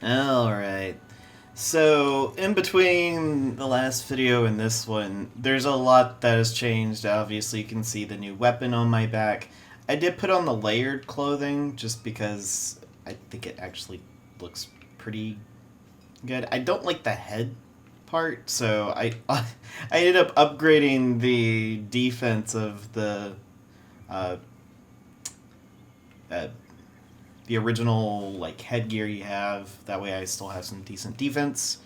Alright. So, in between the last video and this one, there's a lot that has changed. Obviously, you can see the new weapon on my back. I did put on the layered clothing just because I think it actually looks pretty good. I don't like the head part, so I ended up upgrading the defense of uh, uh, the original like headgear you have. That way, I still have some decent defense,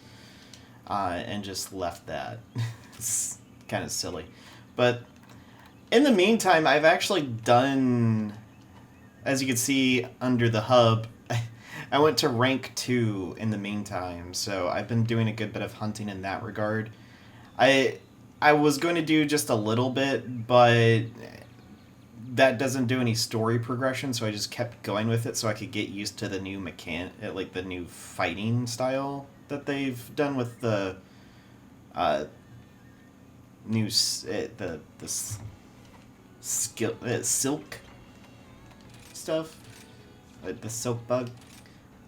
and just left that. It's kind of silly, but in the meantime, I've actually done, as you can see under the hub. I went to rank 2 in the meantime, so I've been doing a good bit of hunting in that regard. I I was going to do just a little bit, but that doesn't do any story progression, so I just kept going with it so I could get used to the new like the new fighting style that they've done with the uh, the skill silk stuff, the silk bug.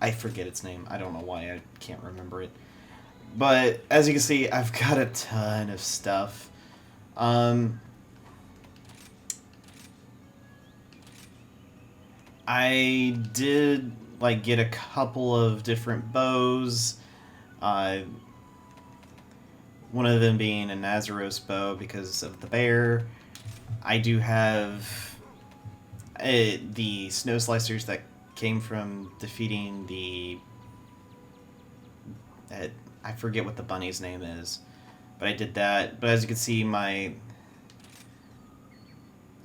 I forget its name. I don't know why I can't remember it. But as you can see, I've got a ton of stuff. Um, I did like get a couple of different bows. Uh, one of them being a Nazaros bow because of the bear. I do have the snow slicers that came from defeating the. Uh, I forget what the bunny's name is, but I did that. But as you can see, I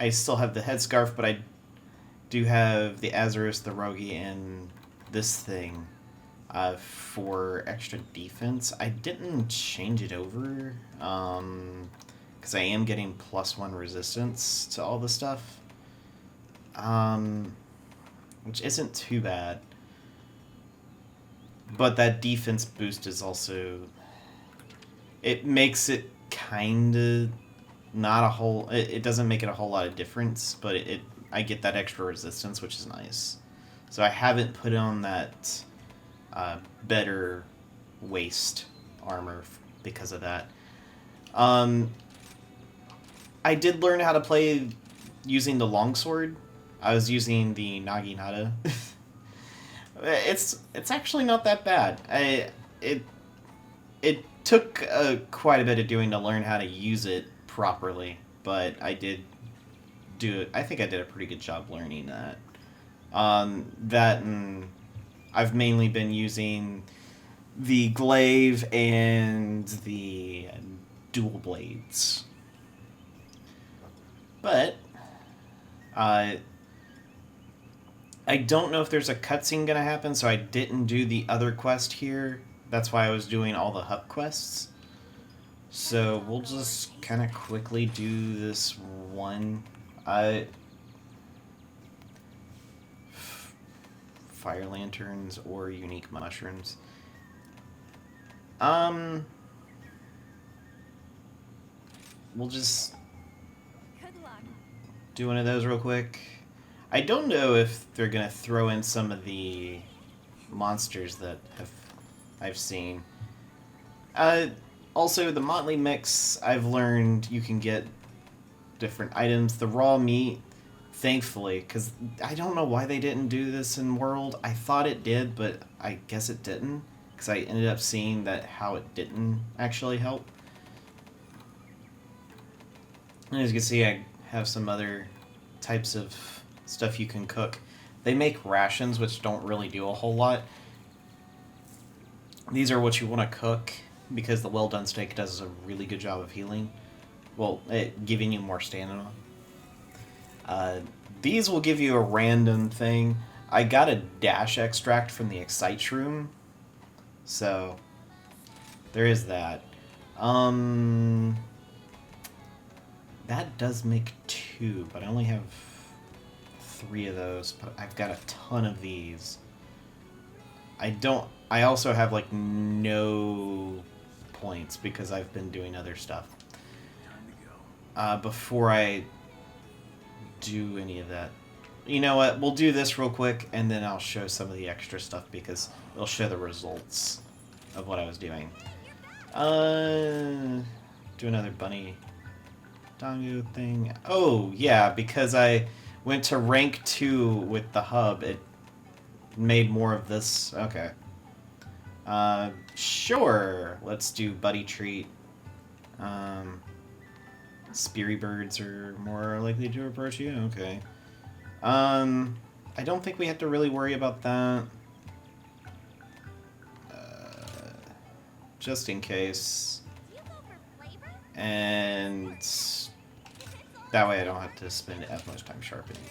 still have the headscarf, but I do have the Azuros, the Rogi, and this thing for extra defense. I didn't change it over because I am getting +1 resistance to all the stuff, which isn't too bad. But that defense boost is also, it makes it kind of not a whole. It doesn't make it a whole lot of difference, but I get that extra resistance, which is nice. So I haven't put on that better waist armor because of that. Um, I did learn how to play using the longsword. I was using the Naginata. It's actually not that bad. It took quite a bit of doing to learn how to use it properly, but I did do it. I think I did a pretty good job learning that. That and I've mainly been using the glaive and the dual blades. But uh, I don't know if there's a cutscene gonna happen, so I didn't do the other quest here. That's why I was doing all the hub quests. So we'll just kind of quickly do this one. Fire lanterns or unique mushrooms. We'll just do one of those real quick. I don't know if they're gonna throw in some of the monsters that I've seen. Also, the Motley Mix, I've learned you can get different items. The raw meat, thankfully, because I don't know why they didn't do this in World. I thought it did, but I guess it didn't, because I ended up seeing that how it didn't actually help. And as you can see, I have some other types of stuff you can cook. They make rations, which don't really do a whole lot. These are what you want to cook, because the well-done steak does a really good job of healing. Well, giving you more stamina. These will give you a random thing. I got a dash extract from the Excite Shroom, so there is that. That does make 2, but I only have 3 of those, but I've got a ton of these. I also have like no points because I've been doing other stuff. Before I do any of that. You know what? We'll do this real quick, and then I'll show some of the extra stuff because it'll show the results of what I was doing. Do another bunny dongo thing. Oh, yeah, because I went to rank 2 with the hub, it made more of this. Okay. Sure. Let's do buddy treat. Speary birds are more likely to approach you? Okay. I don't think we have to really worry about that. Just in case. And that way I don't have to spend as much time sharpening.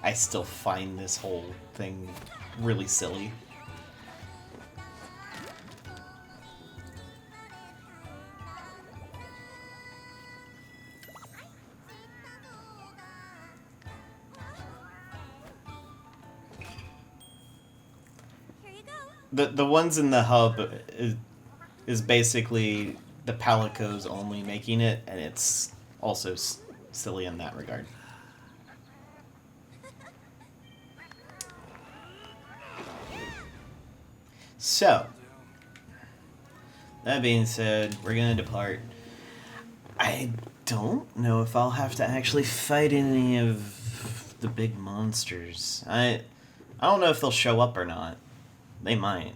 I still find this whole thing really silly. The ones in the hub is basically the Palicos only making it, and it's also silly in that regard. So, that being said, we're gonna depart. I don't know if I'll have to actually fight any of the big monsters. I don't know if they'll show up or not. They might.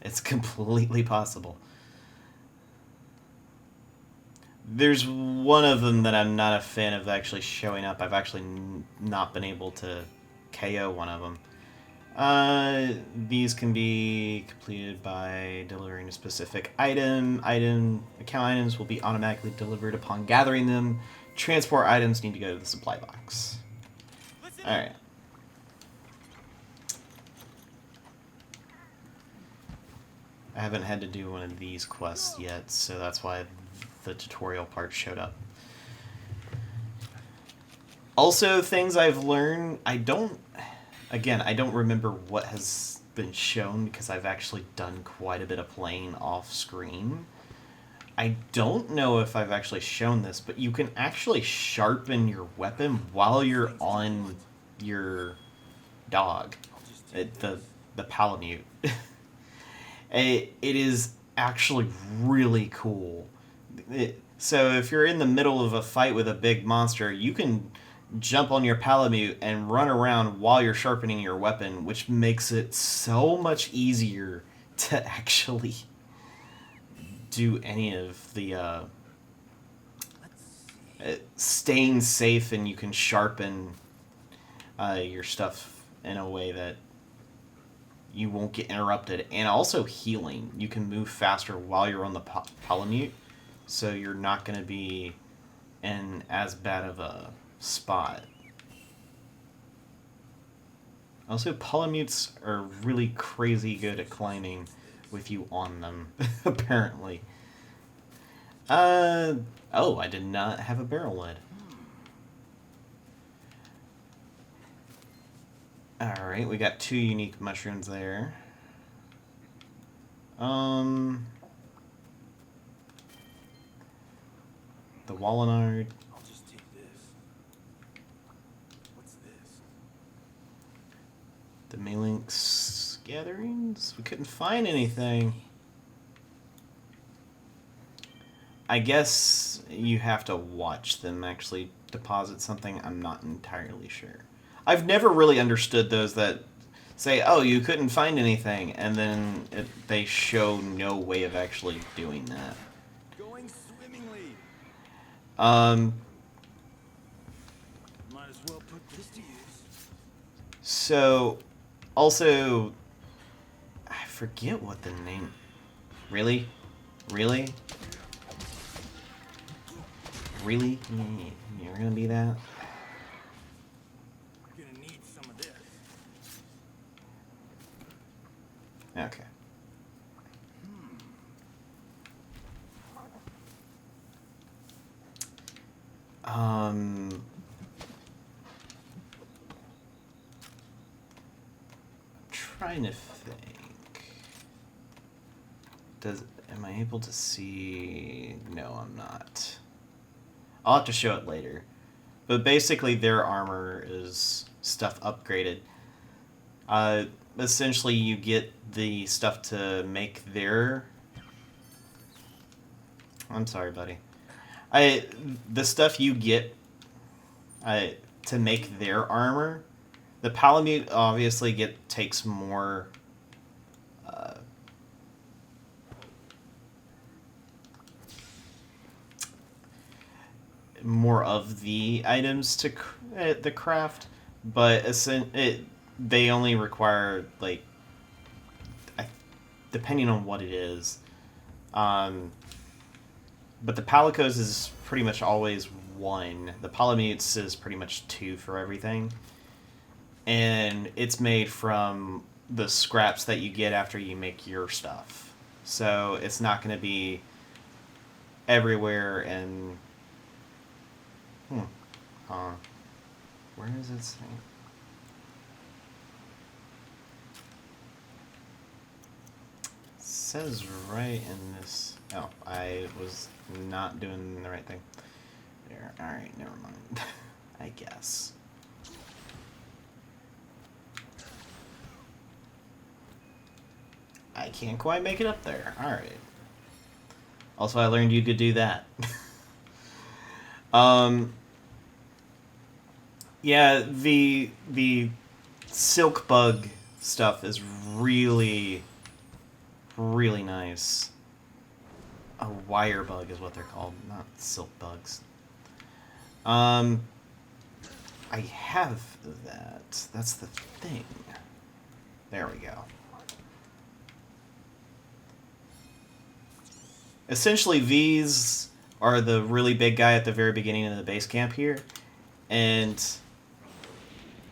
It's completely possible. There's one of them that I'm not a fan of actually showing up. I've actually not been able to KO one of them. These can be completed by delivering a specific item. Account items will be automatically delivered upon gathering them. Transport items need to go to the supply box. Alright. I haven't had to do one of these quests yet, so that's why the tutorial part showed up. Also, things I've learned, I don't remember what has been shown because I've actually done quite a bit of playing off screen. I don't know if I've actually shown this, but you can actually sharpen your weapon while you're on your dog, the Palamute. It is actually really cool. So if you're in the middle of a fight with a big monster, you can jump on your Palamute and run around while you're sharpening your weapon, which makes it so much easier to actually do any of the staying safe, and you can sharpen your stuff in a way that you won't get interrupted. And also healing. You can move faster while you're on the Palamute, so you're not going to be in as bad of a spot. Also, Palamutes are really crazy good at climbing with you on them, apparently. Oh, I did not have a barrel lid. Alright, we got 2 unique mushrooms there. The Wallenard. I'll just take this. What's this? The Malinx gatherings? We couldn't find anything. I guess you have to watch them actually deposit something. I'm not entirely sure. I've never really understood those that say, oh, you couldn't find anything, and then they show no way of actually doing that. Going swimmingly. Might as well put this to use. So, also, I forget what the name... Really? Really? Really? You're gonna be that? We're gonna need some of this. Okay. Trying to think. Am I able to see? No, I'm not. I'll have to show it later. But basically, their armor is stuff upgraded. Essentially, you get the stuff to make their... I'm sorry, buddy. The stuff you get to make their armor, the Palamute obviously takes more... more of the items to the craft, but they only require, like, depending on what it is. But the Palicos is pretty much always 1. The Palamutes is pretty much 2 for everything. And it's made from the scraps that you get after you make your stuff. So it's not going to be everywhere and... Where is it saying? It says right in this... Oh, I was not doing the right thing. There. Alright, never mind. I guess. I can't quite make it up there. Alright. Also, I learned you could do that. Yeah, the silk bug stuff is really, really nice. A wire bug is what they're called, not silk bugs. I have that. That's the thing. There we go. Essentially, these are the really big guy at the very beginning of the base camp here, and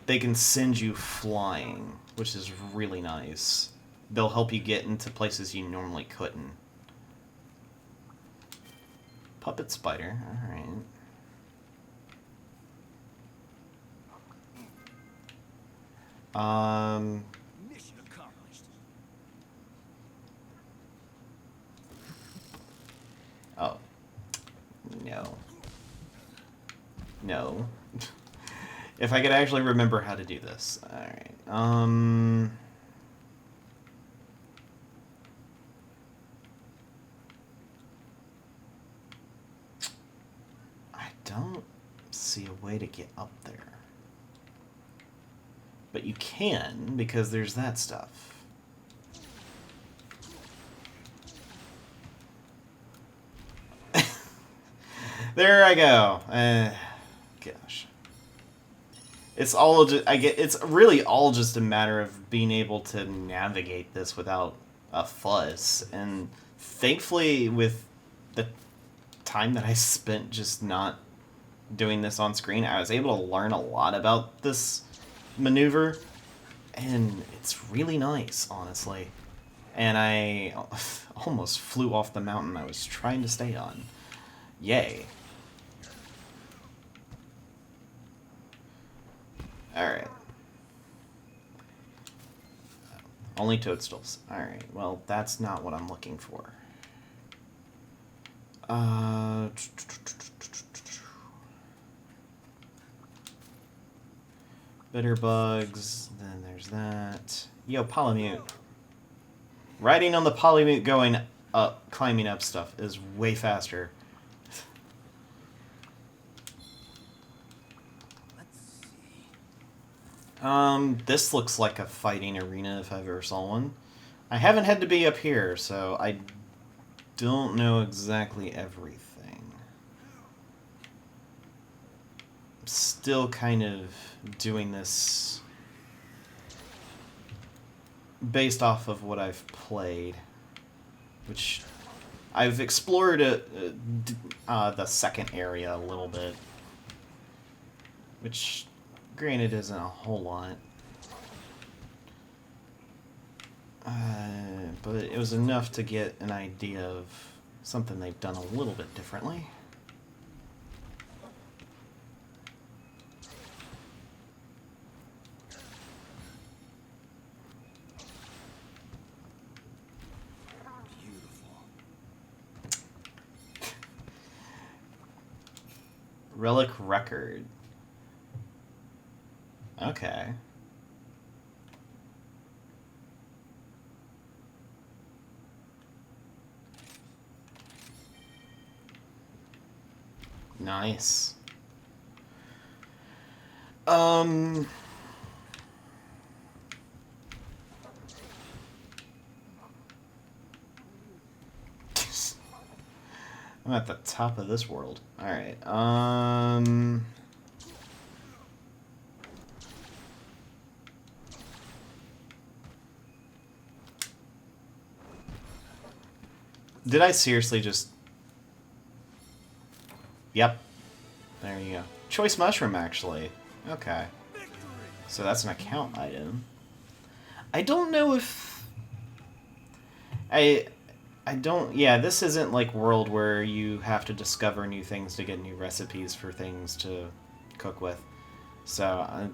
they can send you flying, which is really nice. They'll help you get into places you normally couldn't. Puppet spider, alright. Mission accomplished. Oh. No. No. If I could actually remember how to do this. Alright. I don't see a way to get up there. But you can, because there's that stuff. There I go. Gosh. It's all just, it's really all just a matter of being able to navigate this without a fuss. And thankfully, with the time that I spent just not doing this on screen, I was able to learn a lot about this maneuver, and it's really nice, honestly. And I almost flew off the mountain I was trying to stay on. Yay. Alright. Only toadstools. Alright, well, that's not what I'm looking for. Bitter bugs, then there's that. Yo, Polymute. Riding on the Polymute going up, climbing up stuff is way faster. This looks like a fighting arena if I've ever saw one. I haven't had to be up here, so I don't know exactly everything. I'm still kind of doing this based off of what I've played, which I've explored the second area a little bit, which granted isn't a whole lot, but it was enough to get an idea of something they've done a little bit differently. Beautiful. Relic record. Okay. Nice. I'm at the top of this world. Alright, did I seriously just... Yep. There you go. Choice mushroom, actually. Okay. So that's an account item. I don't know if... I don't... Yeah, this isn't like World where you have to discover new things to get new recipes for things to cook with. So,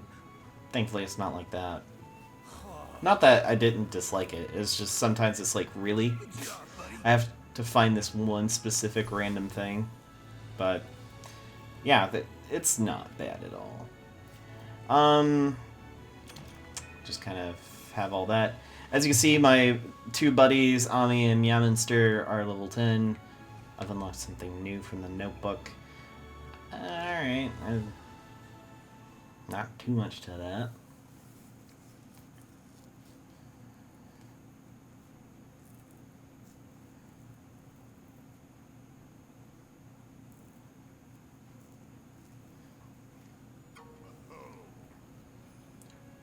thankfully it's not like that. Not that I didn't dislike it. It's just sometimes it's like, really? I have to find this one specific random thing. But, yeah, it's not bad at all. Just kind of have all that. As you can see, my two buddies, Ami and Yaminster, are level 10. I've unlocked something new from the notebook. Alright. Not too much to that.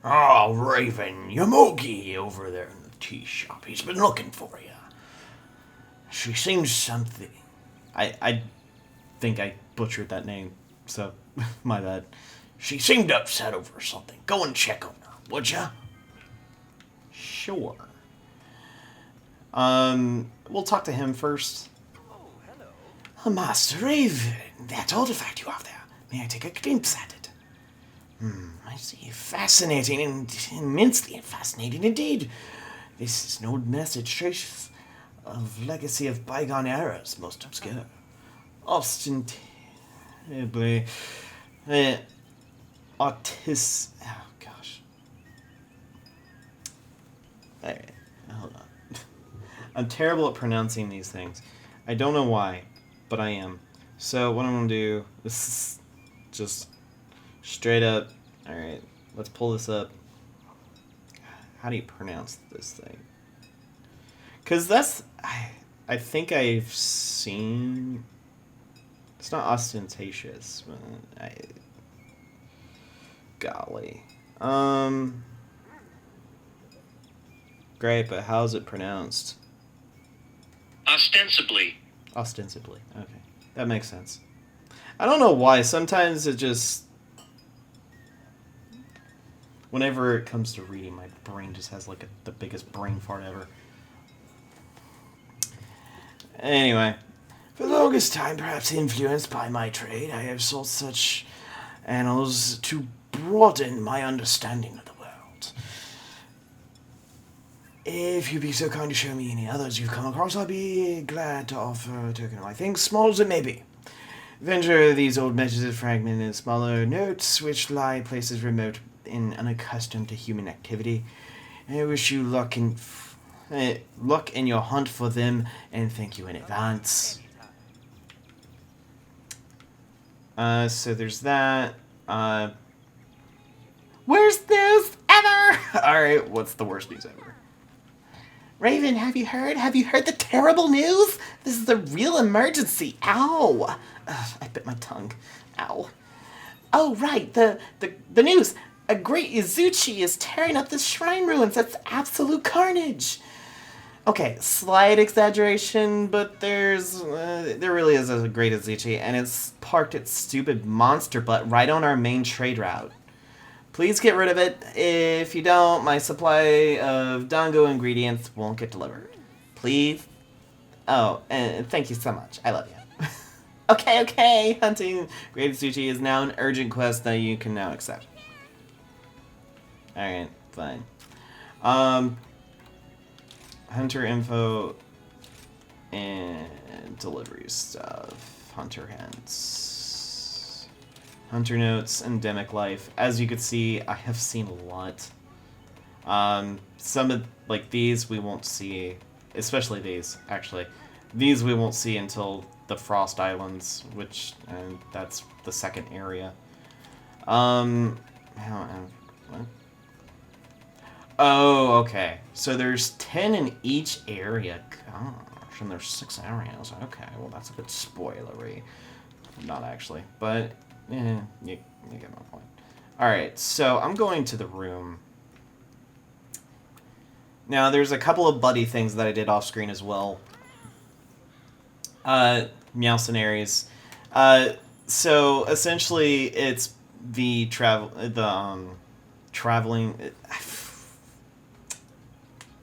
Oh, Raven, Yamogi over there in the tea shop. He's been looking for you. She seems something. I think I butchered that name, so my bad. She seemed upset over something. Go and check on her, would ya? Sure. We'll talk to him first. Oh, Master Raven, that artifact you have there. May I take a glimpse at it? I see. Fascinating, immensely fascinating indeed. This is an old message, traces of legacy of bygone eras, most obscure. Ostensibly... autis... Oh, gosh. Alright, hold on. I'm terrible at pronouncing these things. I don't know why, but I am. So what I'm going to do is just straight up... Alright, let's pull this up. How do you pronounce this thing? Because that's... I think I've seen... It's not ostentatious. But golly. Great, but how's it pronounced? Ostensibly. Ostensibly. Okay. That makes sense. I don't know why. Sometimes it just... Whenever it comes to reading, my brain just has like the biggest brain fart ever. Anyway. For the longest time, perhaps influenced by my trade, I have sought such annals to broaden my understanding of the world. If you'd be so kind to show me any others you've come across, I'd be glad to offer a token of my things, small as it may be. Venture these old messages fragmented in smaller notes, which lie places remote and unaccustomed to human activity. I wish you luck in your hunt for them, and thank you in advance. So there's that. Worst news ever! Alright, what's the worst news ever? Raven, have you heard? Have you heard the terrible news? This is a real emergency. Ow! Ugh, I bit my tongue. Ow. Oh, right, the news. A great Izuchi is tearing up the shrine ruins. That's absolute carnage. Okay, slight exaggeration, but there really is a great Izuchi, and it's parked its stupid monster butt right on our main trade route. Please get rid of it. If you don't, my supply of dango ingredients won't get delivered. Please? Oh, and thank you so much. I love you. Okay. Hunting Great Izuchi is now an urgent quest that you can now accept. Alright, fine. Hunter info and delivery stuff. Hunter hens. Hunter Notes, Endemic Life. As you can see, I have seen a lot. Some of, like, these we won't see, especially these, actually. These we won't see until the Frost Islands, which, and that's the second area. What? Oh, okay. So there's 10 in each area. Gosh, and there's 6 areas. Okay, well that's a bit spoilery. Not actually, but you get my point. Alright, so I'm going to the room. Now, there's a couple of buddy things that I did off screen as well. Meowcenaries. So essentially, it's the traveling.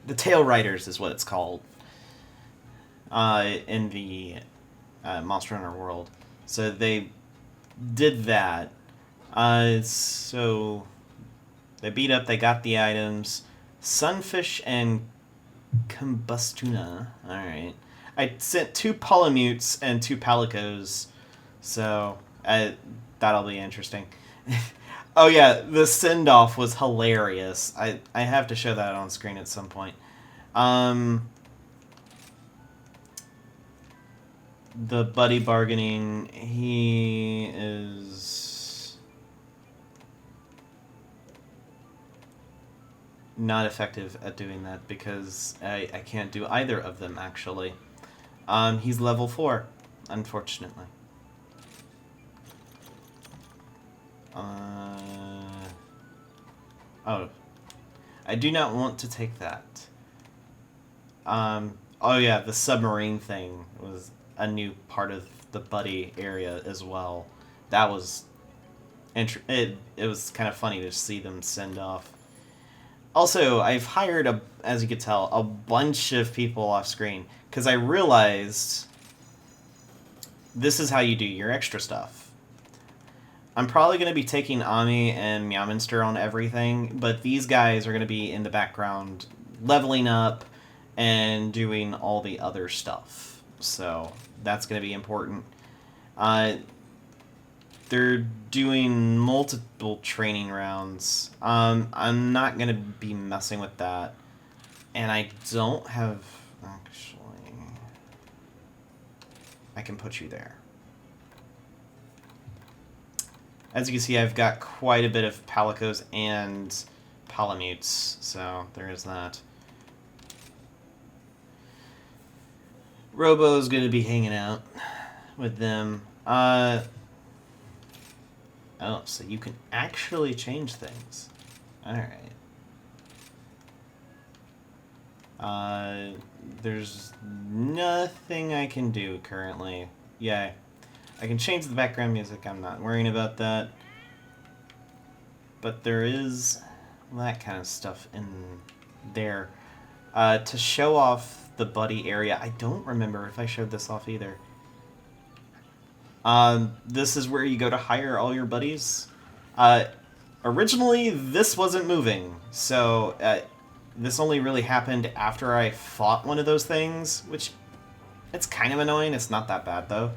The Tail Riders is what it's called. In the Monster Hunter world, so they did that. So they beat up. They got the items. Sunfish and Combustuna. Alright. I sent 2 Polymuts and 2 Palicos, so that'll be interesting. Oh yeah, the send-off was hilarious. I have to show that on screen at some point. The buddy bargaining, he is not effective at doing that because I can't do either of them, actually. He's level 4, unfortunately. Oh. I do not want to take that. Oh yeah, the submarine thing was a new part of the buddy area as well. That was... it was kind of funny to see them send off. Also, I've hired, as you could tell, a bunch of people off screen, because I realized this is how you do your extra stuff. I'm probably going to be taking Ami and Meowminster on everything, but these guys are going to be in the background leveling up and doing all the other stuff. So that's going to be important. They're doing multiple training rounds. I'm not going to be messing with that. And I don't have... Actually... I can put you there. As you can see, I've got quite a bit of Palicos and Palamutes, so there is that. Robo's going to be hanging out with them. Oh, so you can actually change things. Alright. There's nothing I can do currently. Yeah, I can change the background music. I'm not worrying about that. But there is that kind of stuff in there. To show off the buddy area, I don't remember if I showed this off either. This is where you go to hire all your buddies. Originally, this wasn't moving, so this only really happened after I fought one of those things, which it's kind of annoying. It's not that bad, though.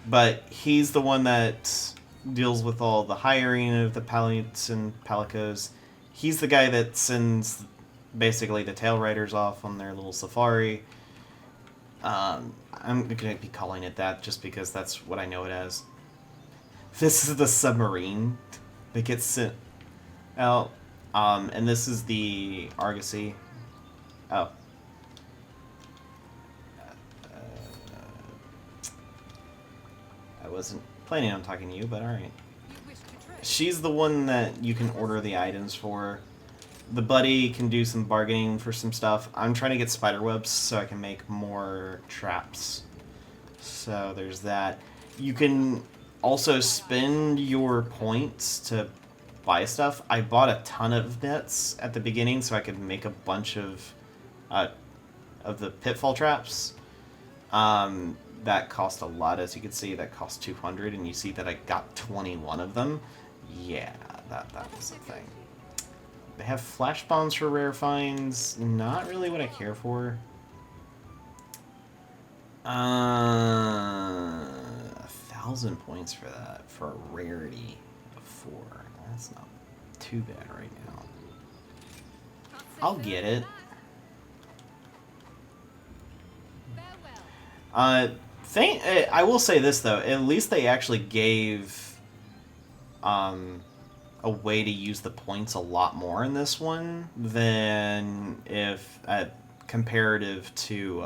But he's the one that deals with all the hiring of the Palamutes and Palicos. He's the guy that sends basically the Tail Riders off on their little safari. I'm going to be calling it that just because that's what I know it as. This is the submarine that gets sent out. And this is the Argosy. Oh. I wasn't planning on talking to you, but alright. She's the one that you can order the items for. The buddy can do some bargaining for some stuff. I'm trying to get spider webs so I can make more traps. So there's that. You can also spend your points to buy stuff. I bought a ton of nets at the beginning so I could make a bunch of the pitfall traps. That cost a lot, as you can see. That cost 200, and you see that I got 21 of them. Yeah, that was the thing. They have flash bombs for rare finds. Not really what I care for. 1,000 1,000 points for that, for a rarity of 4. That's not too bad right now. I'll get it. I will say this though, at least they actually gave a way to use the points a lot more in this one than if comparative to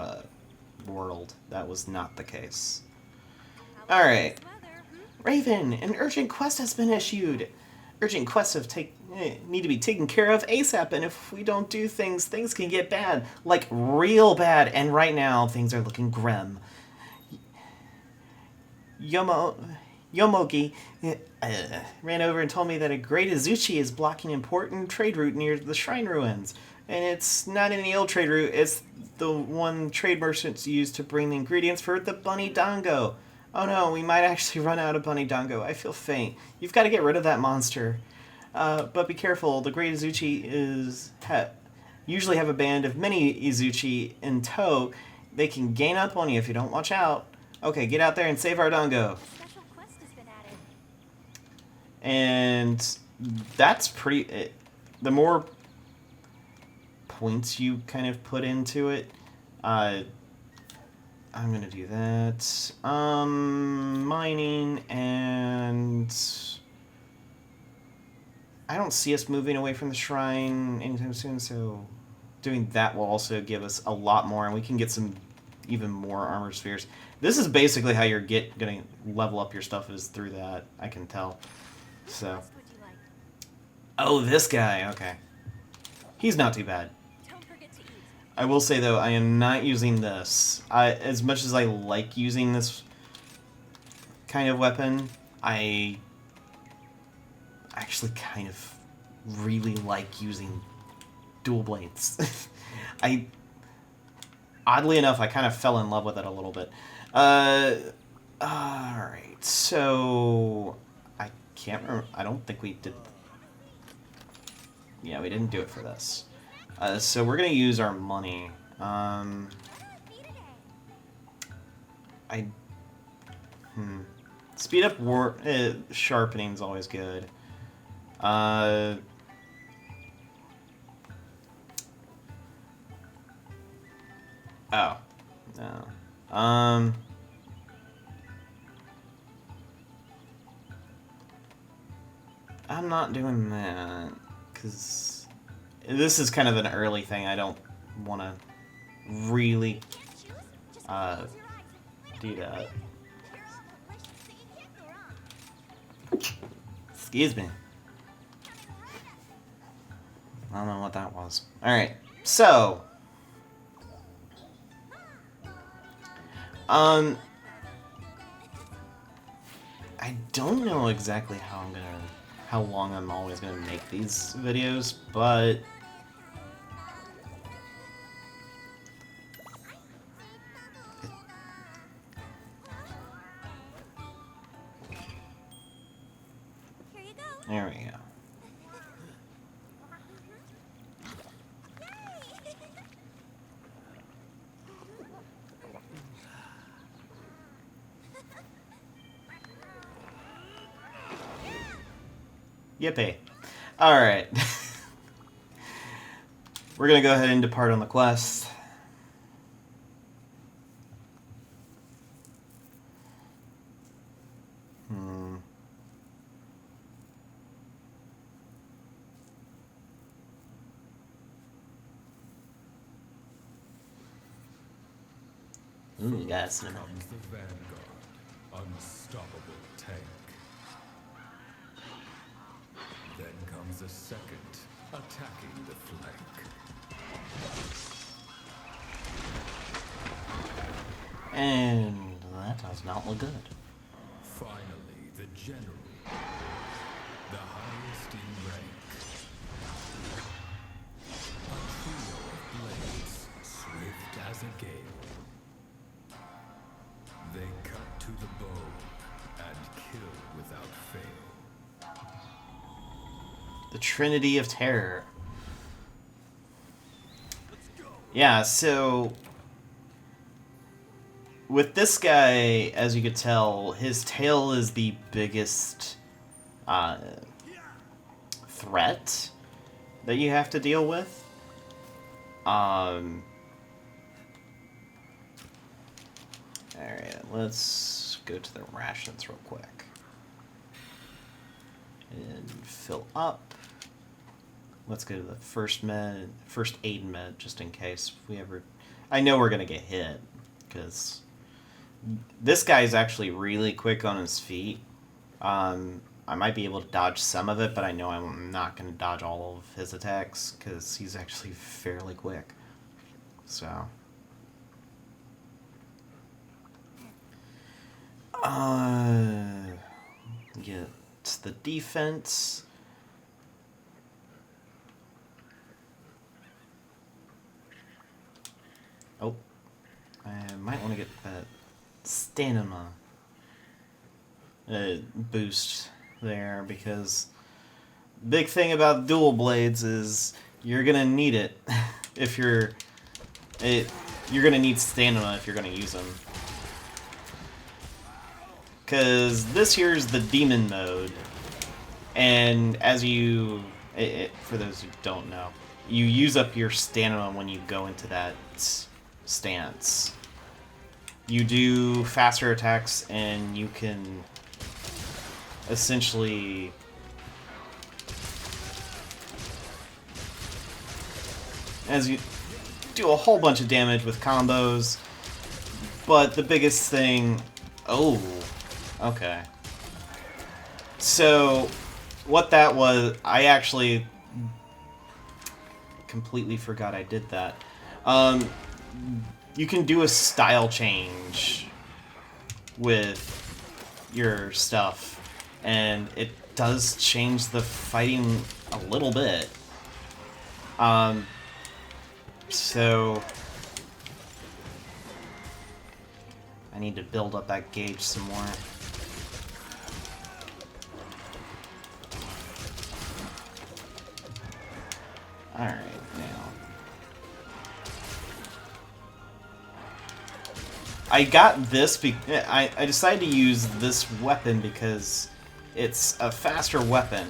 World. That was not the case. Alright. Raven, an urgent quest has been issued. Urgent quests need to be taken care of ASAP, and if we don't do things, things can get bad. Like, real bad, and right now, things are looking grim. Yomogi ran over and told me that a great Izuchi is blocking an important trade route near the shrine ruins. And it's not any old trade route, it's the one trade merchants use to bring the ingredients for the bunny dango. Oh no, we might actually run out of bunny dango. I feel faint. You've got to get rid of that monster. But be careful, the great Izuchi usually have a band of many Izuchi in tow. They can gain up on you if you don't watch out. Okay, get out there and save our dango. And that's pretty... the more points you kind of put into it, I'm gonna do that. Mining, and I don't see us moving away from the shrine anytime soon, so doing that will also give us a lot more, and we can get some even more armor spheres. This is basically how you're gonna level up your stuff, is through that, I can tell. So, oh, this guy, okay. He's not too bad. I will say though, I am not using this. As much as I like using this kind of weapon, I actually kind of really like using dual blades. Oddly enough, I kind of fell in love with it a little bit. Alright, so I can't remember. I don't think we did. Yeah, we didn't do it for this. So we're gonna use our money. Speed up sharpening is always good. Oh no. I'm not doing that because this is kind of an early thing. I don't want to really do that. Excuse me. I don't know what that was. Alright, so I don't know exactly how long I'm always gonna make these videos, but there we go. Yippee. Alright. We're gonna go ahead and depart on the quest. Ooh, got some. Comes the Vanguard, unstoppable tank. Then comes a second, attacking the flank. And that does not look good. Finally, the general, the highest in rank. A trio of blades, swift as a gale. They cut to the bone and kill without fail. The Trinity of Terror. Yeah, so with this guy, as you could tell, his tail is the biggest threat that you have to deal with. Alright, let's go to the rations real quick. And fill up. Let's go to the first aid med, just in case we ever... I know we're going to get hit, because this guy's actually really quick on his feet. I might be able to dodge some of it, but I know I'm not going to dodge all of his attacks, because he's actually fairly quick. So... get the defense. Oh, I might want to get that stamina boost there, because big thing about dual blades is you're gonna need it if you're gonna need stamina if you're gonna use them. Because this here's the demon mode, and as you, for those who don't know, you use up your stamina when you go into that stance. You do faster attacks, and you can essentially as you do a whole bunch of damage with combos, but the biggest thing... Oh, okay. So, what that was, I actually completely forgot I did that. You can do a style change with your stuff, and it does change the fighting a little bit. So I need to build up that gauge some more. Alright, now. I got this, I decided to use this weapon because it's a faster weapon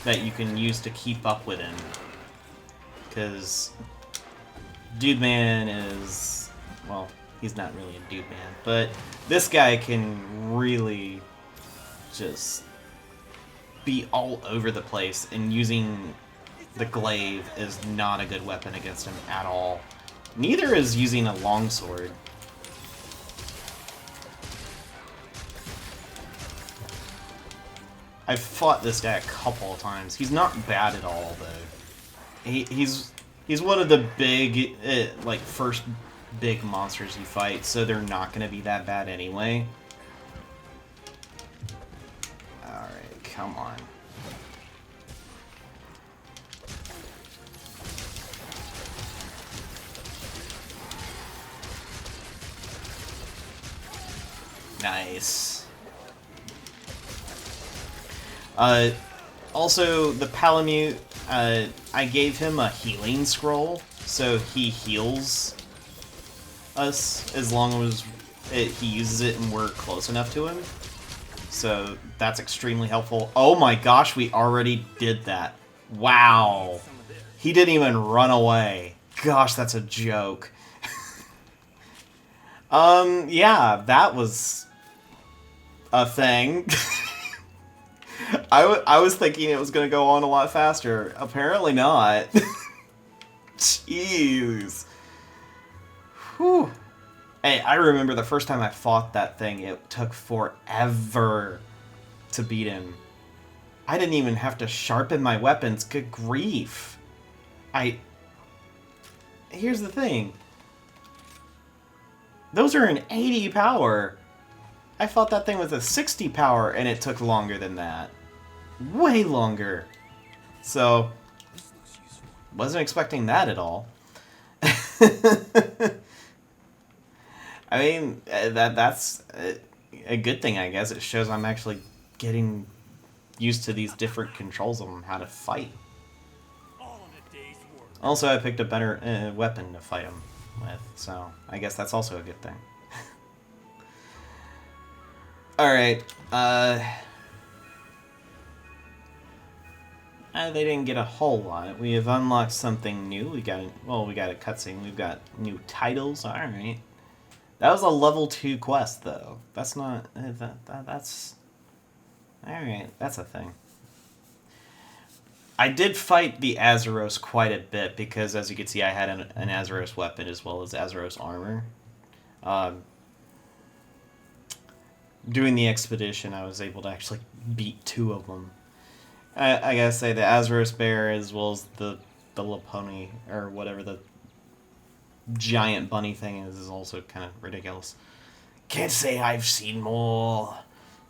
that you can use to keep up with him. Because Dude Man is, well, he's not really a dude man, but this guy can really just be all over the place, and using the glaive is not a good weapon against him at all. Neither is using a longsword. I've fought this guy a couple of times. He's not bad at all, though. He's one of the big, like, first big monsters you fight, so they're not going to be that bad anyway. Alright, come on. Nice. Also, the Palamute, I gave him a healing scroll, so he heals us as long as he uses it and we're close enough to him. So that's extremely helpful. Oh my gosh, we already did that. Wow. He didn't even run away. Gosh, that's a joke. Yeah, that was a thing. I was thinking it was going to go on a lot faster. Apparently not. Jeez. Whew. Hey, I remember the first time I fought that thing, it took forever to beat him. I didn't even have to sharpen my weapons. Good grief. Here's the thing. Those are an 80 power. I fought that thing with a 60 power, and it took longer than that. Way longer. So, wasn't expecting that at all. I mean, that's a good thing, I guess. It shows I'm actually getting used to these different controls on how to fight. Also, I picked a better weapon to fight him with, so I guess that's also a good thing. Alright, they didn't get a whole lot. We have unlocked something new. We got a cutscene. We've got new titles. Alright. That was a level 2 quest, though. That's not... that's... Alright, that's a thing. I did fight the Azeros quite a bit, because as you can see, I had an Azeros weapon as well as Azeros armor. Doing the expedition, I was able to actually beat 2 of them. I gotta say, the Azeros bear as well as the Laponi, or whatever the giant bunny thing is also kind of ridiculous. Can't say I've seen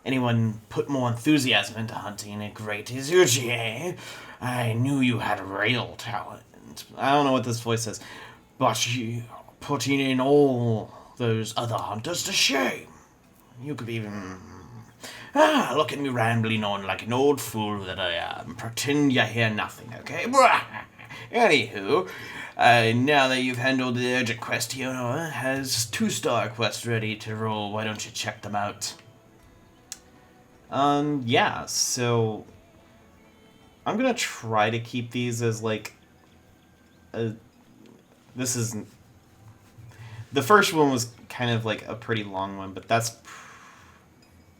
anyone put more enthusiasm into hunting a great Izuchi, eh? I knew you had real talent. I don't know what this voice says. But you putting in all those other hunters to shame. You could even... look at me rambling on like an old fool that I am. Pretend you hear nothing, okay? Anywho, now that you've handled the urgent quest, Yono has 2-star quests ready to roll. Why don't you check them out? Yeah, so... I'm gonna try to keep these as, like... This is... The first one was kind of like a pretty long one, but that's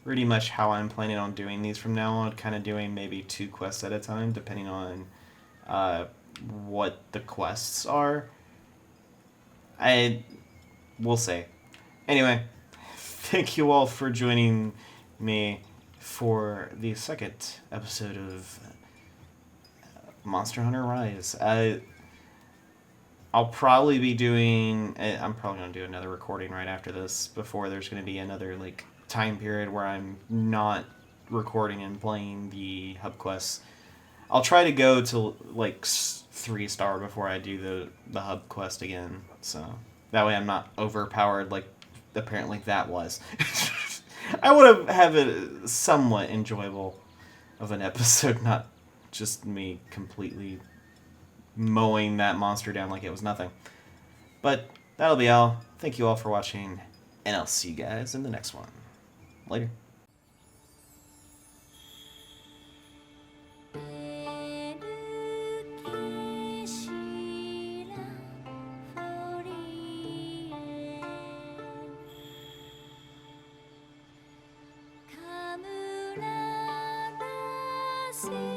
pretty much how I'm planning on doing these from now on. Kind of doing maybe 2 quests at a time, depending on what the quests are. We'll see. Anyway, thank you all for joining me for the second episode of Monster Hunter Rise. I'll probably be doing... I'm probably going to do another recording right after this, before there's going to be another, like, time period where I'm not recording and playing the hub quests. I'll try to go to, like, 3-star before I do the hub quest again, so that way I'm not overpowered like apparently that was. I would have it somewhat enjoyable of an episode, not just me completely mowing that monster down like it was nothing. But that'll be all. Thank you all for watching, and I'll see you guys in the next one. Later. See